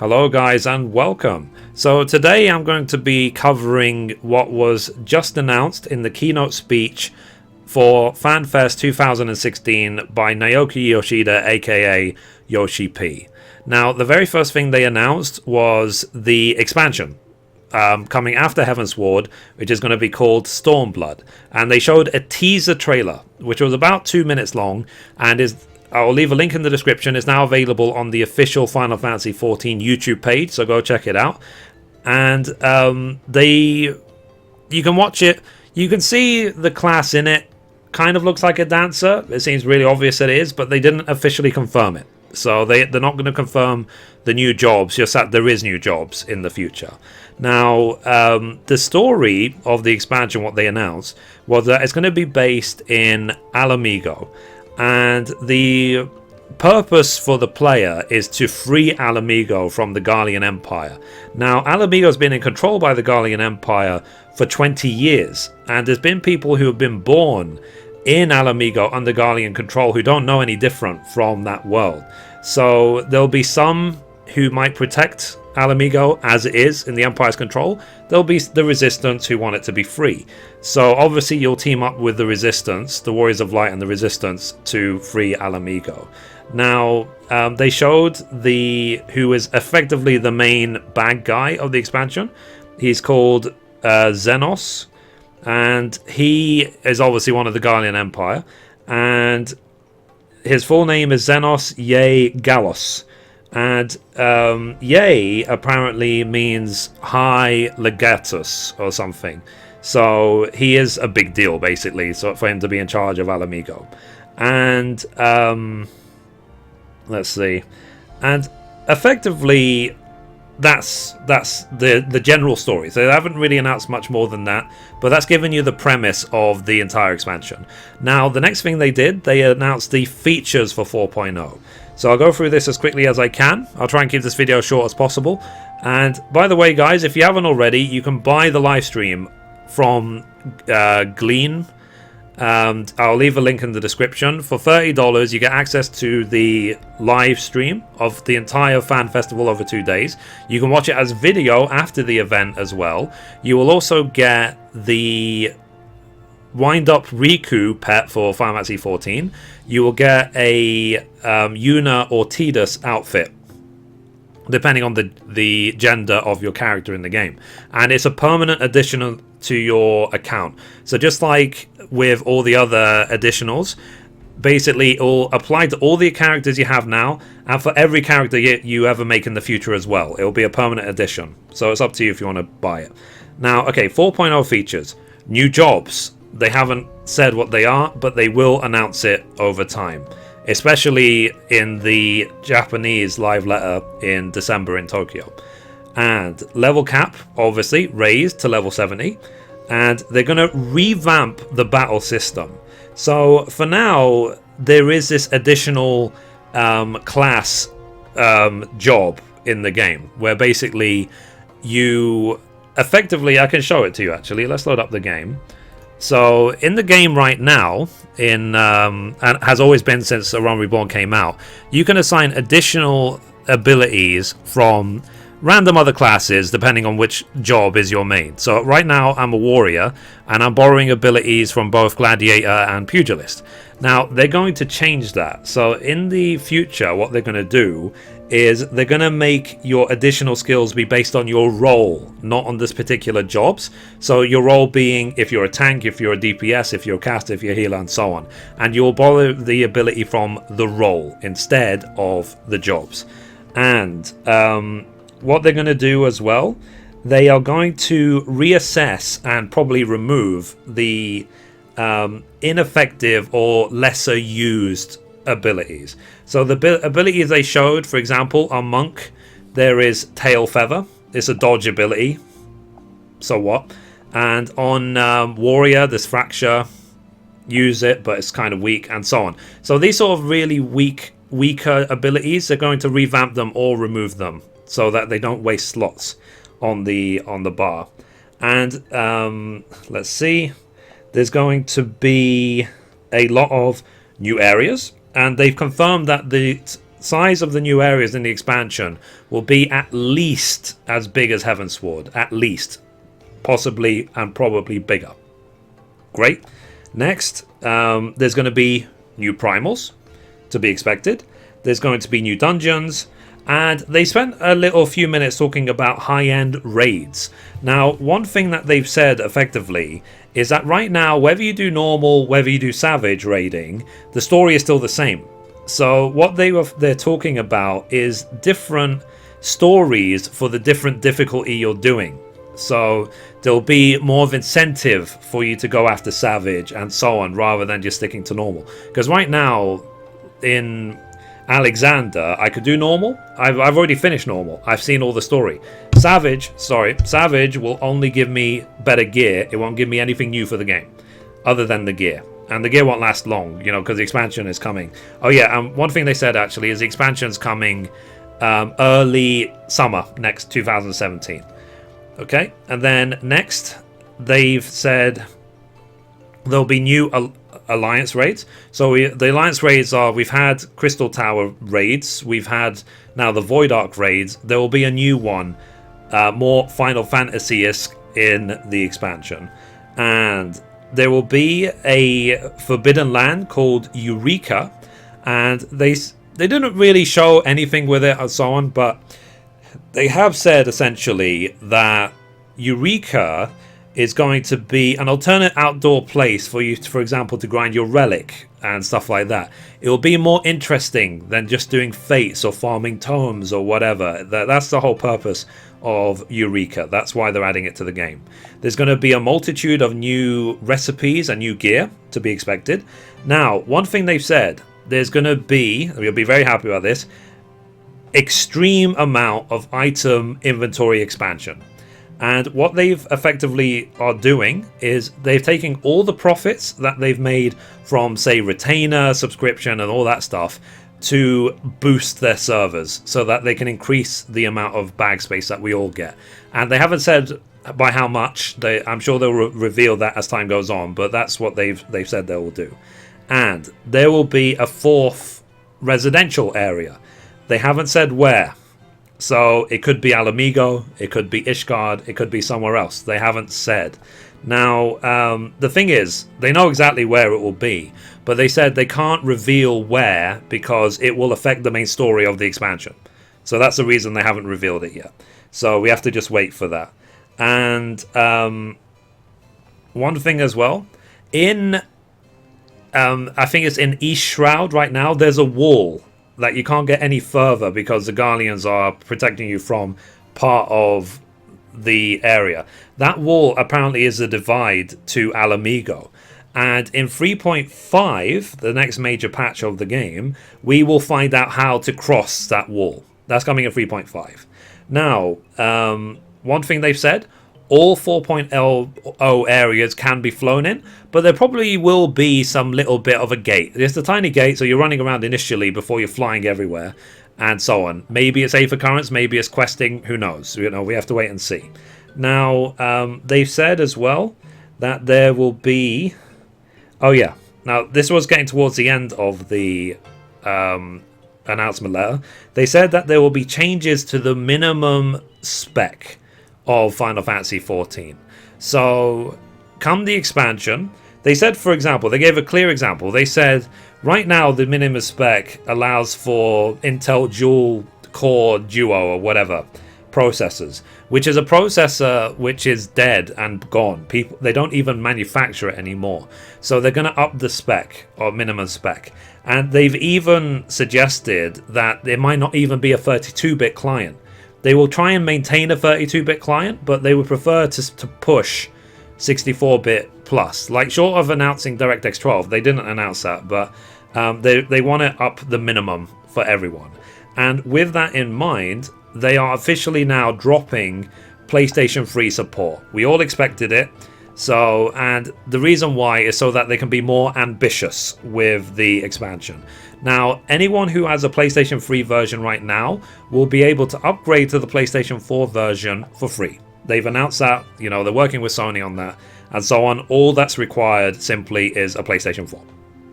Hello guys and welcome. So today I'm going to be covering what was just announced in the keynote speech for FanFest 2016 by Naoki Yoshida aka Yoshi P. Now the very first thing they announced was the expansion coming after Heavensward, which is going to be called Stormblood, and they showed a teaser trailer which was about 2 minutes long and I'll leave a link in the description. It's now available on the official Final Fantasy XIV YouTube page, so go check it out. And you can watch it. You can see the class in it. Kind of looks like a dancer. It seems really obvious it is, but they didn't officially confirm it. So they're not going to confirm the new jobs, just that there is new jobs in the future. Now, the story of the expansion, what they announced, was that it's going to be based in Ala Mhigo. And the purpose for the player is to free Ala Mhigo from the Garlean Empire. Now, Ala Mhigo has been in control by the Garlean Empire for 20 years. And there's been people who have been born in Ala Mhigo under Garlean control who don't know any different from that world. So there'll be some who might protect Ala Mhigo as it is in the Empire's control. There'll be the Resistance who want it to be free. So obviously you'll team up with the Resistance, the Warriors of Light and the Resistance, to free Ala Mhigo. Now they showed who is effectively the main bad guy of the expansion. He's called Zenos, and he is obviously one of the Garlean Empire, and his full name is Zenos Yae Galus. And Yae apparently means High Legatus or something. So he is a big deal, basically, so for him to be in charge of Ala Mhigo. And let's see. And effectively, that's the general story. So they haven't really announced much more than that, but that's given you the premise of the entire expansion. Now, the next thing they did, they announced the features for 4.0. So I'll go through this as quickly as I can. I'll try and keep this video short as possible. And by the way, guys, if you haven't already, you can buy the live stream from Glean. I'll leave a link in the description. For $30, you get access to the live stream of the entire fan festival over 2 days. You can watch it as video after the event as well. You will also get the Wind-up Rikku pet for Final Fantasy XIV. You will get a Yuna or Tidus outfit, depending on the gender of your character in the game. And it's a permanent addition to your account. So just like with all the other additionals, basically it will apply to all the characters you have now, and for every character you ever make in the future as well. It will be a permanent addition. So it's up to you if you want to buy it. Now, okay, 4.0 features. New jobs. They haven't said what they are, but they will announce it over time, especially in the Japanese live letter in December in Tokyo. And level cap, obviously, raised to level 70, and they're going to revamp the battle system. So for now, there is this additional class job in the game, where basically you effectively, I can show it to you actually, let's load up the game. So in the game right now, and has always been since A Realm Reborn came out, you can assign additional abilities from random other classes depending on which job is your main. So right now I'm a warrior, and I'm borrowing abilities from both gladiator and pugilist. Now they're going to change that. So in the future, what they're going to do is they're going to make your additional skills be based on your role, not on this particular jobs. So your role being if you're a tank, if you're a DPS, if you're a caster, if you're a healer, and so on. And you'll borrow the ability from the role instead of the jobs. And what they're going to do as well, they are going to reassess and probably remove the ineffective or lesser used abilities. So the abilities they showed, for example, on Monk, there is Tail Feather. It's a dodge ability. So what? And on Warrior, there's Fracture. Use it, but it's kind of weak, and so on. So these sort of really weaker abilities, they're going to revamp them or remove them so that they don't waste slots on the bar. And let's see. There's going to be a lot of new areas, and they've confirmed that the size of the new areas in the expansion will be at least as big as Heavensward. At least. Possibly and probably bigger. Great. Next, there's going to be new primals to be expected. There's going to be new dungeons. And they spent a few minutes talking about high-end raids. Now, one thing that they've said effectively is that right now, whether you do normal, whether you do savage raiding, the story is still the same. So what they're talking about is different stories for the different difficulty you're doing. So there'll be more of incentive for you to go after savage and so on, rather than just sticking to normal. Because right now, in Alexander, I could do normal. I've already finished normal. I've seen all the story. Savage will only give me better gear. It won't give me anything new for the game, other than the gear. And the gear won't last long, because the expansion is coming. Oh yeah, and one thing they said actually is the expansion's coming early summer next 2017. Okay, and then next they've said there'll be new alliance raids. So the alliance raids are, we've had Crystal Tower raids, we've had now the Void Ark raids. There will be a new one, more Final Fantasy-esque in the expansion, and there will be a forbidden land called Eureka, and they didn't really show anything with it and so on, but they have said essentially that Eureka is going to be an alternate outdoor place for you, for example, to grind your relic and stuff like that. It will be more interesting than just doing fates or farming tomes or whatever. That's the whole purpose of Eureka. That's why they're adding it to the game. There's going to be a multitude of new recipes and new gear to be expected. Now, one thing they've said, there's going to be, you'll be very happy about this, extreme amount of item inventory expansion. And what they've effectively are doing is they've taken all the profits that they've made from, say, retainer, subscription, and all that stuff to boost their servers so that they can increase the amount of bag space that we all get. And they haven't said by how much. I'm sure they'll reveal that as time goes on, but that's what they've said they will do. And there will be a fourth residential area. They haven't said where. So it could be Ala Mhigo, it could be Ishgard, it could be somewhere else. They haven't said. Now, the thing is, they know exactly where it will be, but they said they can't reveal where because it will affect the main story of the expansion. So that's the reason they haven't revealed it yet. So we have to just wait for that. And one thing as well, I think it's in East Shroud right now, there's a wall that you can't get any further because the Garleans are protecting you from part of the area. That wall apparently is a divide to Ala Mhigo. And in 3.5, the next major patch of the game, we will find out how to cross that wall. That's coming in 3.5. Now, one thing they've said, all 4.0 areas can be flown in, but there probably will be some little bit of a gate. It's a tiny gate, so you're running around initially before you're flying everywhere, and so on. Maybe it's Aether Currents, maybe it's questing, who knows? We have to wait and see. Now, they've said as well that there will be... Oh yeah, now this was getting towards the end of the announcement letter. They said that there will be changes to the minimum spec of Final Fantasy XIV. So, come the expansion, they said, for example, they gave a clear example. They said, right now the minimum spec allows for Intel Dual Core Duo or whatever processors, which is a processor which is dead and gone. They don't even manufacture it anymore. So they're going to up the spec, or minimum spec. And they've even suggested that there might not even be a 32-bit client. They will try and maintain a 32-bit client, but they would prefer to push 64-bit plus. Like, short of announcing DirectX 12, they didn't announce that, but they want to up the minimum for everyone. And with that in mind, they are officially now dropping PlayStation 3 support. We all expected it. So, and the reason why is so that they can be more ambitious with the expansion. Now, anyone who has a PlayStation 3 version right now will be able to upgrade to the PlayStation 4 version for free. They've announced that, they're working with Sony on that, and so on. All that's required simply is a PlayStation 4.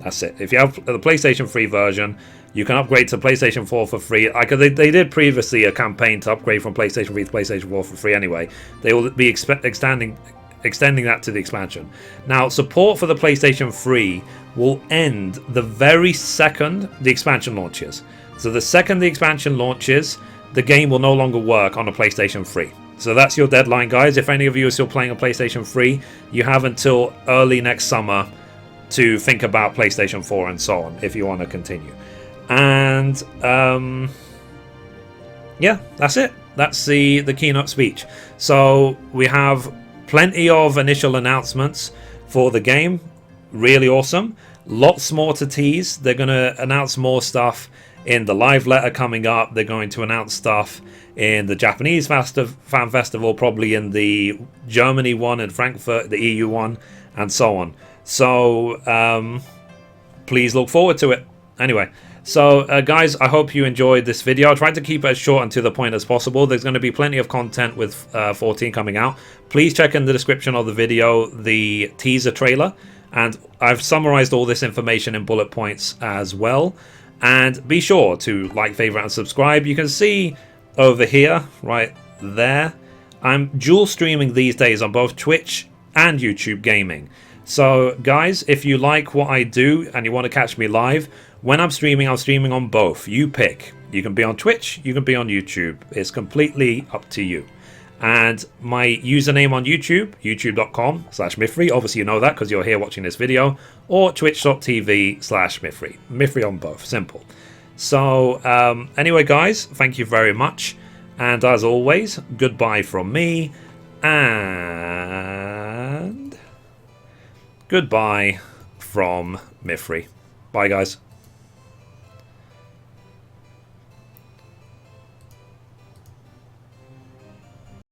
That's it. If you have the PlayStation 3 version, you can upgrade to PlayStation 4 for free. Like they did previously a campaign to upgrade from PlayStation 3 to PlayStation 4 for free anyway. They will be extending that to the expansion. Now, support for the PlayStation 3 will end the very second the expansion launches. So the second the expansion launches, the game will no longer work on a PlayStation 3. So that's your deadline, guys. If any of you are still playing on PlayStation 3, you have until early next summer to think about PlayStation 4 and so on if you want to continue. And yeah, that's it. That's the keynote speech. So we have plenty of initial announcements for the game. Really awesome. Lots more to tease. They're going to announce more stuff in the live letter coming up. They're going to announce stuff in the Japanese fan festival, probably in the Germany one and Frankfurt, the EU one, and so on. So please look forward to it. Anyway, so guys, I hope you enjoyed this video. I tried to keep it as short and to the point as possible. There's going to be plenty of content with 14 coming out. Please check in the description of the video the teaser trailer, and I've summarized all this information in bullet points as well. And be sure to like, favorite, and subscribe. You can see over here, right there, I'm dual streaming these days on both Twitch and YouTube Gaming. So guys, if you like what I do and you want to catch me live, when I'm streaming on both. You pick. You can be on Twitch, you can be on YouTube. It's completely up to you. And my username on YouTube, youtube.com/Mithrie. Obviously you know that because you're here watching this video. Or twitch.tv/Mithrie. Mithrie on both. Simple. So anyway guys, thank you very much. And as always, goodbye from me. And goodbye from Mithrie. Bye guys.